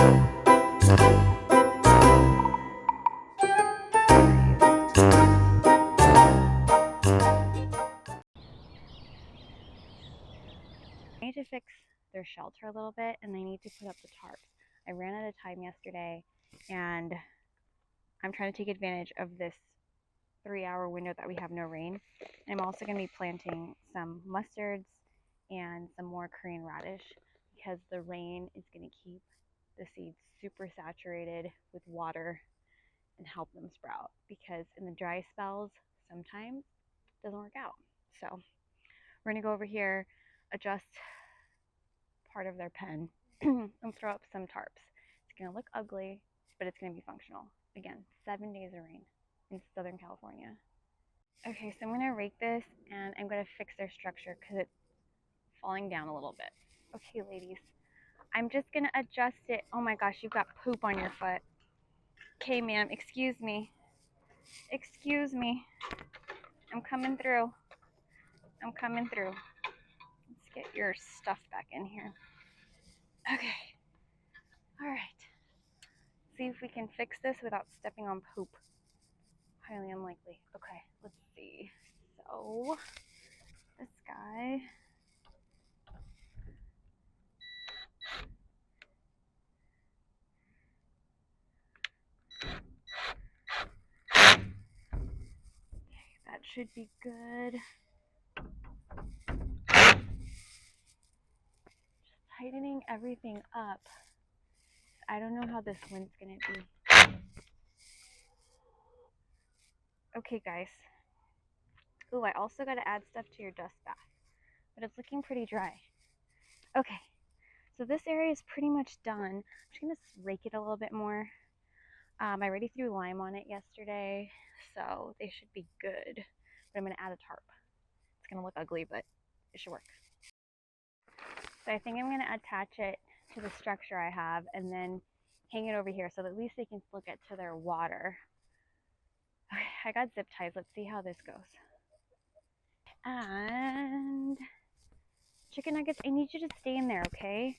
I need to fix their shelter a little bit, and they need to put up the tarps. I ran out of time yesterday, and I'm trying to take advantage of this 3-hour window that we have no rain. And I'm also going to be planting some mustards and some more Korean radish because the rain is going to keep the seeds super saturated with water and help them sprout, because in the dry spells sometimes it doesn't work out. So we're going to go over here, adjust part of their pen and throw up some tarps. It's going to look ugly, but it's going to be functional. Again, 7 days of rain in Southern California. Okay, so I'm going to rake this and I'm going to fix their structure because it's falling down a little bit. Okay, ladies, I'm just going to adjust it. Oh my gosh, you've got poop on your foot. Okay, ma'am, excuse me. Excuse me. I'm coming through. I'm coming through. Let's get your stuff back in here. Okay. All right. See if we can fix this without stepping on poop. Highly unlikely. Okay, let's see. So, this guy. Okay, that should be good. Just tightening everything up. I don't know how this wind's gonna be. Okay, guys. Ooh, I also gotta add stuff to your dust bath, but it's looking pretty dry. Okay, so this area is pretty much done. I'm just gonna rake it a little bit more. I already threw lime on it yesterday, so they should be good. But I'm gonna add a tarp. It's gonna look ugly, but it should work. So I think I'm gonna attach it to the structure I have and then hang it over here so that at least they can still get to their water. Okay, I got zip ties. Let's see how this goes. And chicken nuggets, I need you to stay in there, okay?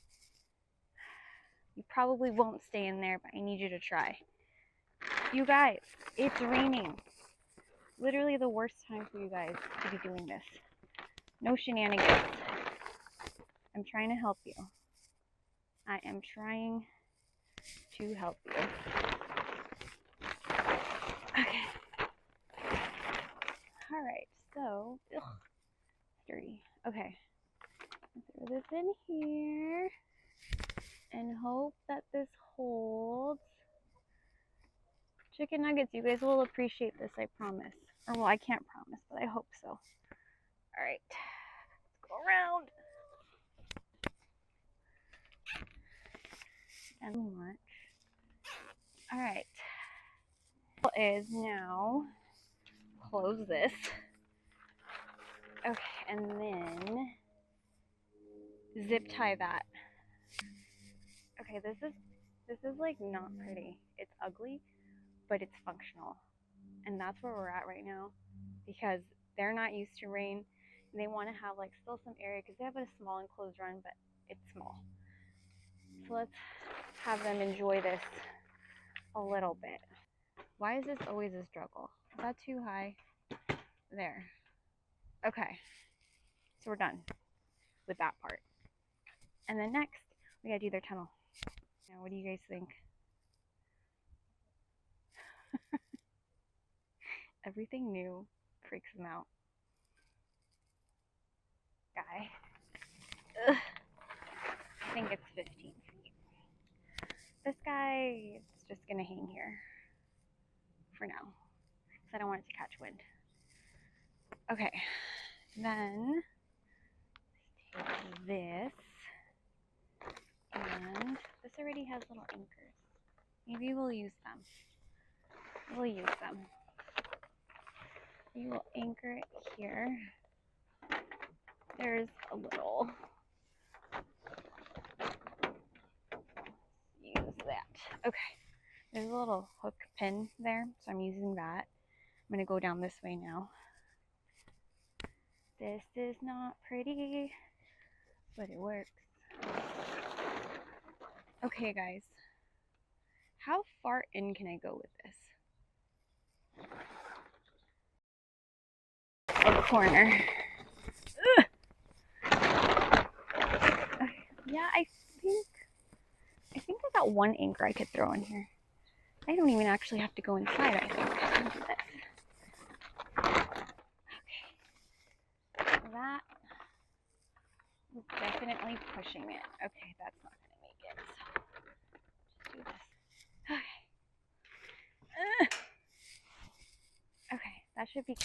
You probably won't stay in there, but I need you to try. You guys, it's raining. Literally the worst time for you guys to be doing this. No shenanigans. I'm trying to help you. I am trying to help you. Okay. Alright, so, ugh, dirty. Okay. Throw this in here and hope that this holds. Chicken nuggets, you guys will appreciate this, I promise. Or, well, I can't promise, but I hope so. Alright, let's go around. And much. Alright. Is now close this. Okay, and then zip tie that. Okay, this is like not pretty. It's ugly, but it's functional. And that's where we're at right now, because they're not used to rain and they want to have like still some area because they have a small enclosed run, but it's small. So let's have them enjoy this a little bit. Why is this always a struggle? Is that too high? There. Okay. So we're done with that part. And then next, we gotta do their tunnel. Now, what do you guys think? Everything new freaks them out. Guy. Ugh. I think it's 15 feet. This guy is just gonna hang here for now, because I don't want it to catch wind. Okay, then take this, and this already has little anchors. Maybe we'll use them. We'll use them. We will anchor it here. There's a little, use that. Okay, there's a little hook pin there, so I'm using that. I'm gonna go down this way now. This is not pretty, but it works. Okay, guys, How far in can I go with this? A corner. Ugh. Okay. Yeah, I think I got one anchor I could throw in here. I don't even actually have to go inside, I think. I can do this. Okay. That is definitely pushing it. Okay, that's not going to make it. So, just do this. Okay. Okay, that should be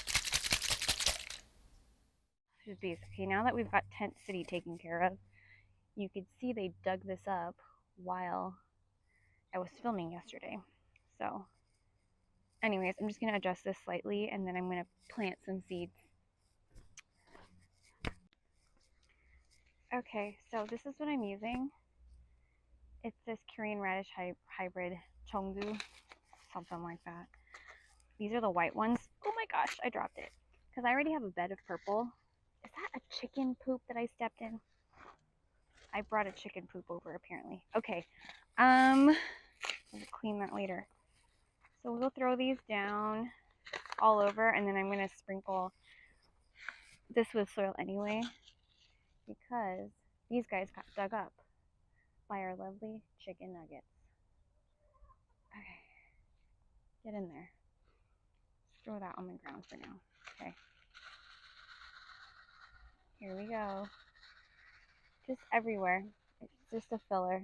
these. Okay, now that we've got Tent City taken care of, you could see they dug this up while I was filming yesterday. So, anyways, I'm just going to adjust this slightly and then I'm going to plant some seeds. Okay, so this is what I'm using. It's this Korean radish hybrid Chonggu, something like that. These are the white ones. Oh my gosh, I dropped it. Because I already have a bed of purple. Is that a chicken poop that I stepped in? I brought a chicken poop over apparently. Okay, we'll clean that later. So we'll throw these down all over and then I'm going to sprinkle this with soil anyway because these guys got dug up by our lovely chicken nuggets. Okay, get in there. Just throw that on the ground for now. Okay, here we go. Just everywhere. It's just a filler.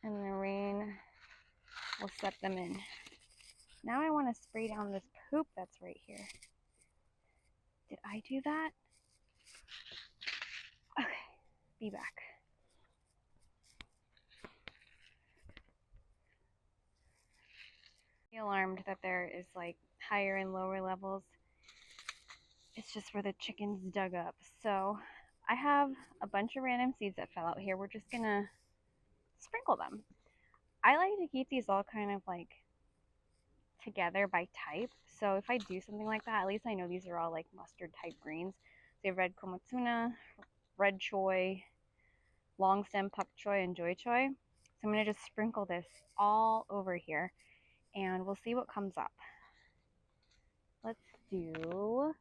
And the rain will set them in. Now I want to spray down this poop that's right here. Did I do that? Okay, be back. Be alarmed that there is like higher and lower levels. It's just where the chickens dug up. So I have a bunch of random seeds that fell out here. We're just gonna sprinkle them. I like to keep these all kind of like together by type. So if I do something like that, at least I know these are all like mustard type greens. So you have red komatsuna, red choy, long stem pak choy, and joy choy. So I'm going to just sprinkle this all over here and we'll see what comes up. Let's do,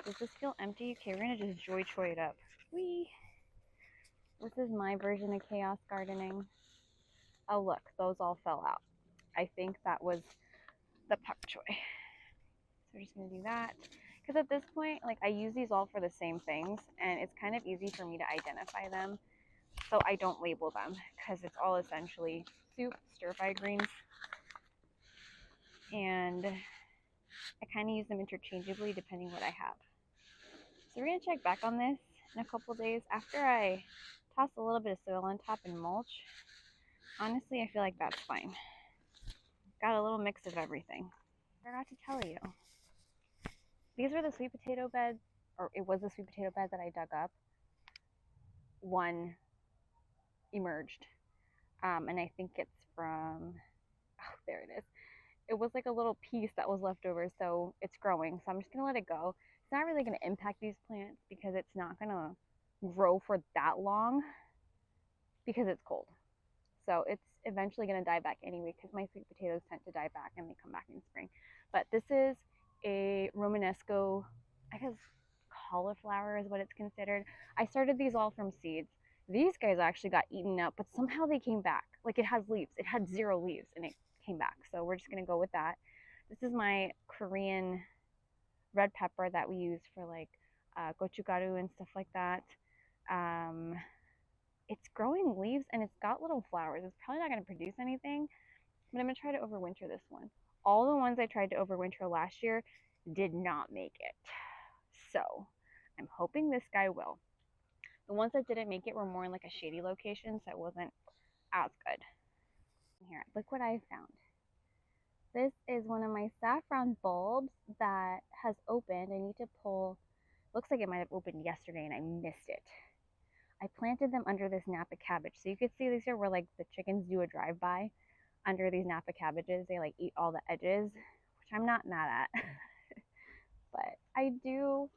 does this feel empty? Okay, we're going to just joy choy it up. Whee! This is my version of chaos gardening. Oh look, those all fell out. I think that was the pak choy. So we're just going to do that. Because at this point, like I use these all for the same things and it's kind of easy for me to identify them. So I don't label them because it's all essentially soup, stir-fried greens. And I kind of use them interchangeably depending what I have. So we're going to check back on this in a couple days after I toss a little bit of soil on top and mulch. Honestly, I feel like that's fine. Got a little mix of everything. Forgot to tell you. These were the sweet potato beds, or it was the sweet potato bed that I dug up. One emerged. And I think it's from, oh, there it is. It was like a little piece that was left over, so it's growing. So I'm just gonna let it go. It's not really gonna impact these plants because it's not gonna grow for that long because it's cold. So it's eventually gonna die back anyway because my sweet potatoes tend to die back and they come back in spring. But this is a Romanesco, I guess cauliflower is what it's considered. I started these all from seeds. These guys actually got eaten up, but somehow they came back. Like it has leaves. It had 0 leaves and it came back. So we're just gonna go with that. This is my Korean red pepper that we use for like gochugaru and stuff like that. It's growing leaves and it's got little flowers. It's probably not gonna produce anything, but I'm gonna try to overwinter this one. All the ones I tried to overwinter last year did not make it. So I'm hoping this guy will. The ones that didn't make it were more in like a shady location, so it wasn't as good. Here, look what I found. This is one of my saffron bulbs that has opened. I need to pull, looks like it might have opened yesterday and I missed it. I planted them under this Napa cabbage. So you can see these are where like the chickens do a drive-by under these Napa cabbages. They like eat all the edges, which I'm not mad at. But I do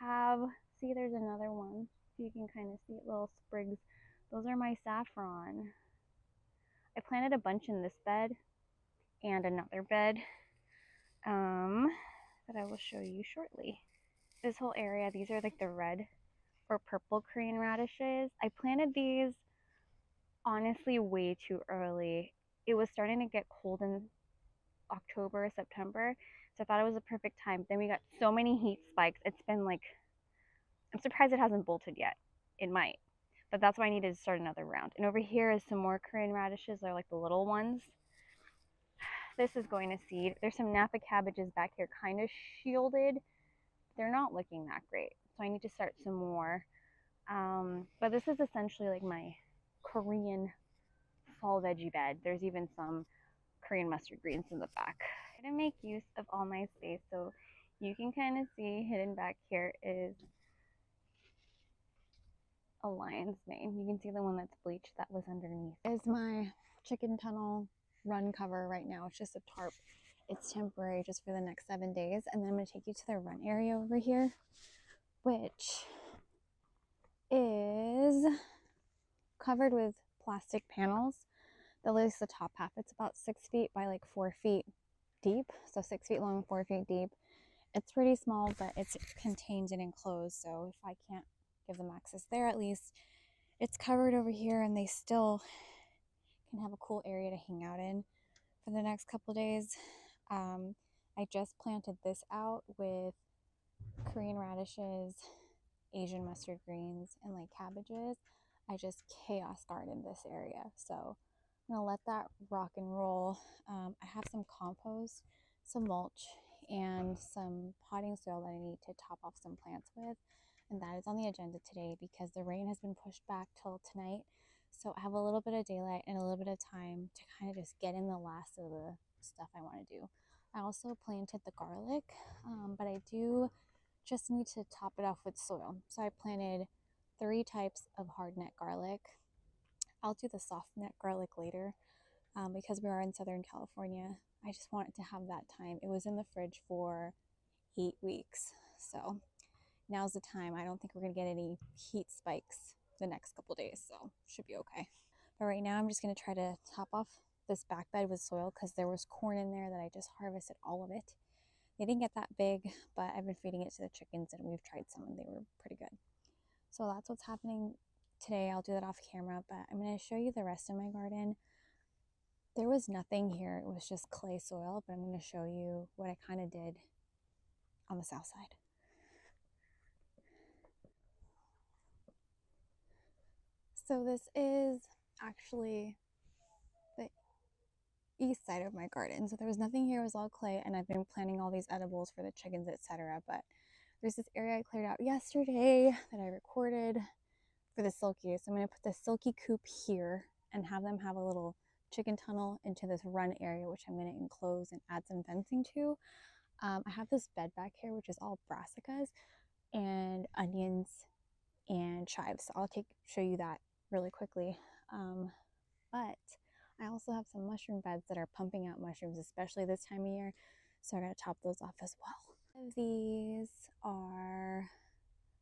have, see there's another one. So you can kind of see little sprigs. Those are my saffron. I planted a bunch in this bed and another bed that I will show you shortly. This whole area, these are like the red or purple Korean radishes. I planted these honestly way too early. It was starting to get cold in October, September, so I thought it was a perfect time. Then we got so many heat spikes. It's been like, I'm surprised it hasn't bolted yet. It might, but that's why I needed to start another round. And over here is some more Korean radishes. They're like the little ones. This is going to seed. There's some Napa cabbages back here kind of shielded. They're not looking that great, so I need to start some more. But this is essentially like my Korean fall veggie bed. There's even some Korean mustard greens in the back. I'm going to make use of all my space, so you can kind of see hidden back here is a lion's mane. You can see the one that's bleached that was underneath. Is my chicken tunnel run cover right now. It's just a tarp. It's temporary just for the next 7 days. And then I'm going to take you to the run area over here, which is covered with plastic panels. At least the top half. It's about 6 feet by like 4 feet deep. So 6 feet long, 4 feet deep. It's pretty small, but it's contained and enclosed. So if I can't give them access there, at least it's covered over here, and they still can have a cool area to hang out in for the next couple days. I just planted this out with Korean radishes, Asian mustard greens, and like cabbages. I just chaos gardened this area, so I'm gonna let that rock and roll. I have some compost, some mulch, and some potting soil that I need to top off some plants with, and that is on the agenda today because the rain has been pushed back till tonight. So I have a little bit of daylight and a little bit of time to kind of just get in the last of the stuff I want to do. I also planted the garlic, but I do just need to top it off with soil. So I planted 3 types of hardneck garlic. I'll do the soft neck garlic later because we are in Southern California. I just wanted to have that time. It was in the fridge for 8 weeks. So now's the time. I don't think we're going to get any heat spikes the next couple days, so should be okay. But right now I'm just going to try to top off this back bed with soil because there was corn in there that I just harvested all of it. They didn't get that big, but I've been feeding it to the chickens and we've tried some and they were pretty good. So that's what's happening today. I'll do that off camera, but I'm going to show you the rest of my garden. There was nothing here. It was just clay soil, but I'm going to show you what I kind of did on the south side. So this is actually the east side of my garden. So there was nothing here. It was all clay, and I've been planting all these edibles for the chickens, etc. But there's this area I cleared out yesterday that I recorded for the silkies. So I'm going to put the silky coop here and have them have a little chicken tunnel into this run area, which I'm going to enclose and add some fencing to. I have this bed back here, which is all brassicas and onions and chives. So I'll show you that really quickly. But I also have some mushroom beds that are pumping out mushrooms, especially this time of year. So I gotta top those off as well. These are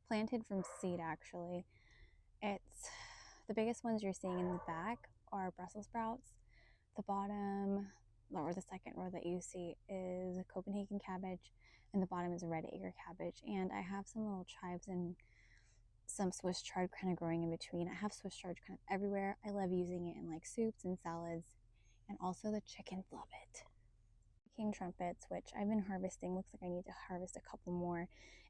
planted from seed actually. It's the biggest ones you're seeing in the back are Brussels sprouts. The bottom, or the second row that you see, is Copenhagen cabbage, and the bottom is red acre cabbage. And I have some little chives and some Swiss chard kind of growing in between. I have Swiss chard kind of everywhere. I love using it in like soups and salads, and also the chickens love it. King trumpets, which I've been harvesting. Looks like I need to harvest a couple more.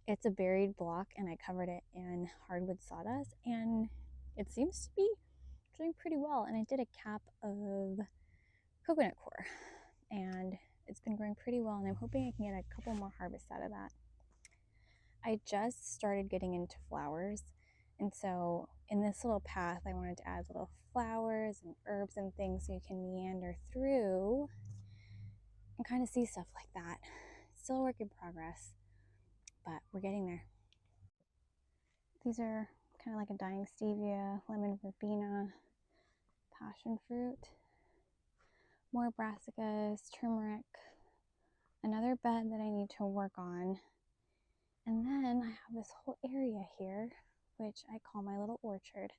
It's a buried block, and I covered it in hardwood sawdust, and it seems to be doing pretty well. And I did a cap of coconut coir, and it's been growing pretty well, and I'm hoping I can get a couple more harvests out of that. I just started getting into flowers, and so in this little path I wanted to add little flowers and herbs and things so you can meander through and kind of see stuff like that. Still a work in progress, but we're getting there. These are kind of like a dying stevia, lemon verbena, passion fruit, more brassicas, turmeric, another bed that I need to work on. And then I have this whole area here, which I call my little orchard.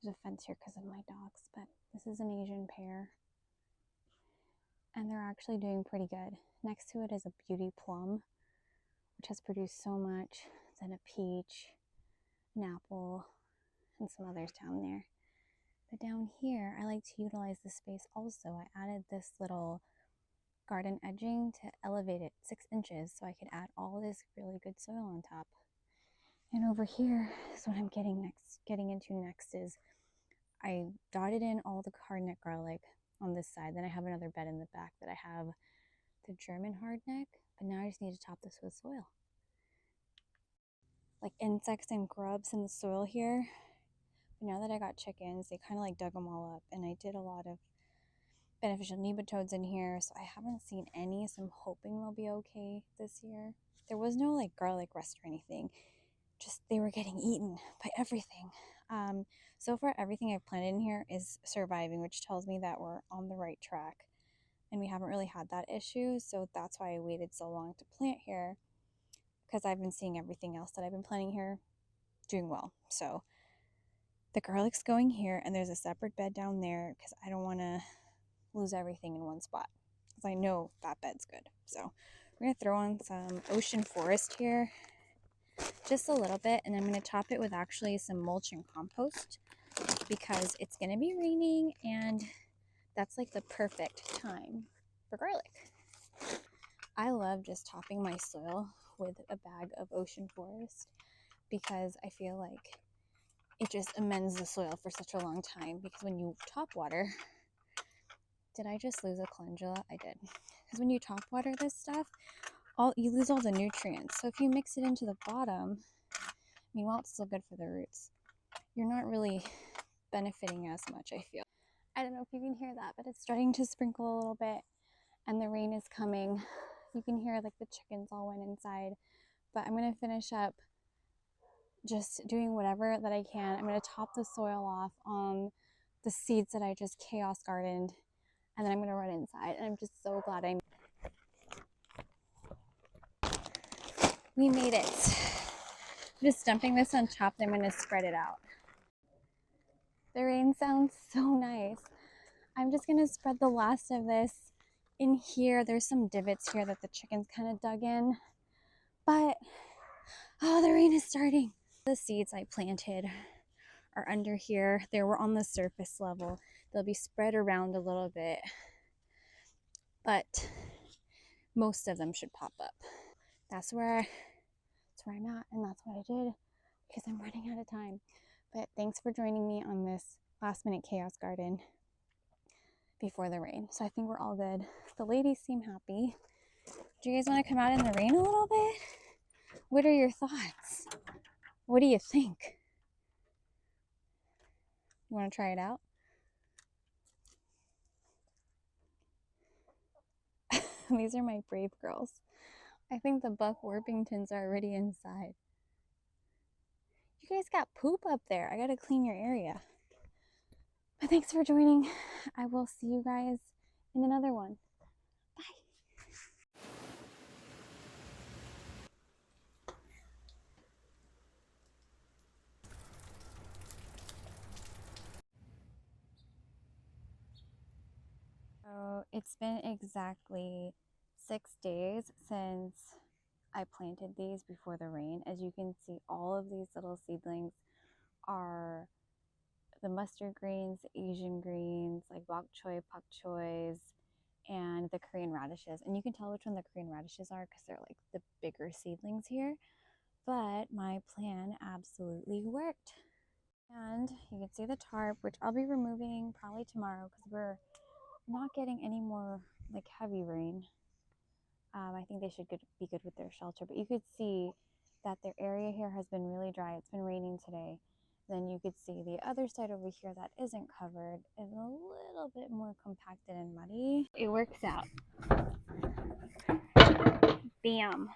There's a fence here because of my dogs, but this is an Asian pear. And they're actually doing pretty good. Next to it is a beauty plum, which has produced so much. Then a peach, an apple, and some others down there. But down here, I like to utilize the space also. I added this little garden edging to elevate it 6 inches so I could add all this really good soil on top. And over here is what I'm getting into next is I dotted in all the hardneck garlic on this side. Then I have another bed in the back that I have the German hardneck, but now I just need to top this with soil. Like insects and grubs in the soil here. But now that I got chickens, they kind of like dug them all up, and I did a lot of beneficial nematodes in here, so I haven't seen any, so I'm hoping they'll be okay this year. There was no like garlic rust or anything, just they were getting eaten by everything. So far everything I've planted in here is surviving, which tells me that we're on the right track, and we haven't really had that issue. So that's why I waited so long to plant here, because I've been seeing everything else that I've been planting here doing well. So the garlic's going here, and there's a separate bed down there because I don't want to lose everything in one spot, because I know that bed's good. So we're going to throw on some ocean forest here, just a little bit, and I'm going to top it with actually some mulch and compost, because it's going to be raining, and that's like the perfect time for garlic. I love just topping my soil with a bag of ocean forest, because I feel like it just amends the soil for such a long time. Because when you top water, did I just lose a calendula? I did. Because when you top water this stuff, you lose all the nutrients. So if you mix it into the bottom, meanwhile it's still good for the roots, you're not really benefiting as much, I feel. I don't know if you can hear that, but it's starting to sprinkle a little bit, and the rain is coming. You can hear like the chickens all went inside, but I'm going to finish up just doing whatever that I can. I'm going to top the soil off on the seeds that I just chaos gardened, and then I'm going to run inside, and I'm just so glad we made it. I'm just dumping this on top, then I'm going to spread it out. The rain sounds so nice. I'm just going to spread the last of this in here. There's some divots here that the chickens kind of dug in, but oh, the rain is starting. The seeds I planted are under here. They were on the surface level. They'll be spread around a little bit, but most of them should pop up. That's where I'm at, and that's what I did, because I'm running out of time. But thanks for joining me on this last minute chaos garden before the rain. So I think we're all good. The ladies seem happy. Do you guys want to come out in the rain a little bit? What are your thoughts? What do you think? You want to try it out? These are my brave girls. I think the Buck Warpingtons are already inside. You guys got poop up there. I gotta clean your area. But thanks for joining. I will see you guys in another one. Bye. So it's been exactly 6 days since I planted these before the rain. As you can see, all of these little seedlings are the mustard greens, Asian greens, like bok choy, pak choys, and the Korean radishes. And you can tell which one the Korean radishes are because they're like the bigger seedlings here. But my plan absolutely worked. And you can see the tarp, which I'll be removing probably tomorrow because we're not getting any more like heavy rain. I think they should be good with their shelter, but you could see that their area here has been really dry. It's been raining today. Then you could see the other side over here that isn't covered is a little bit more compacted and muddy. It works out. Bam.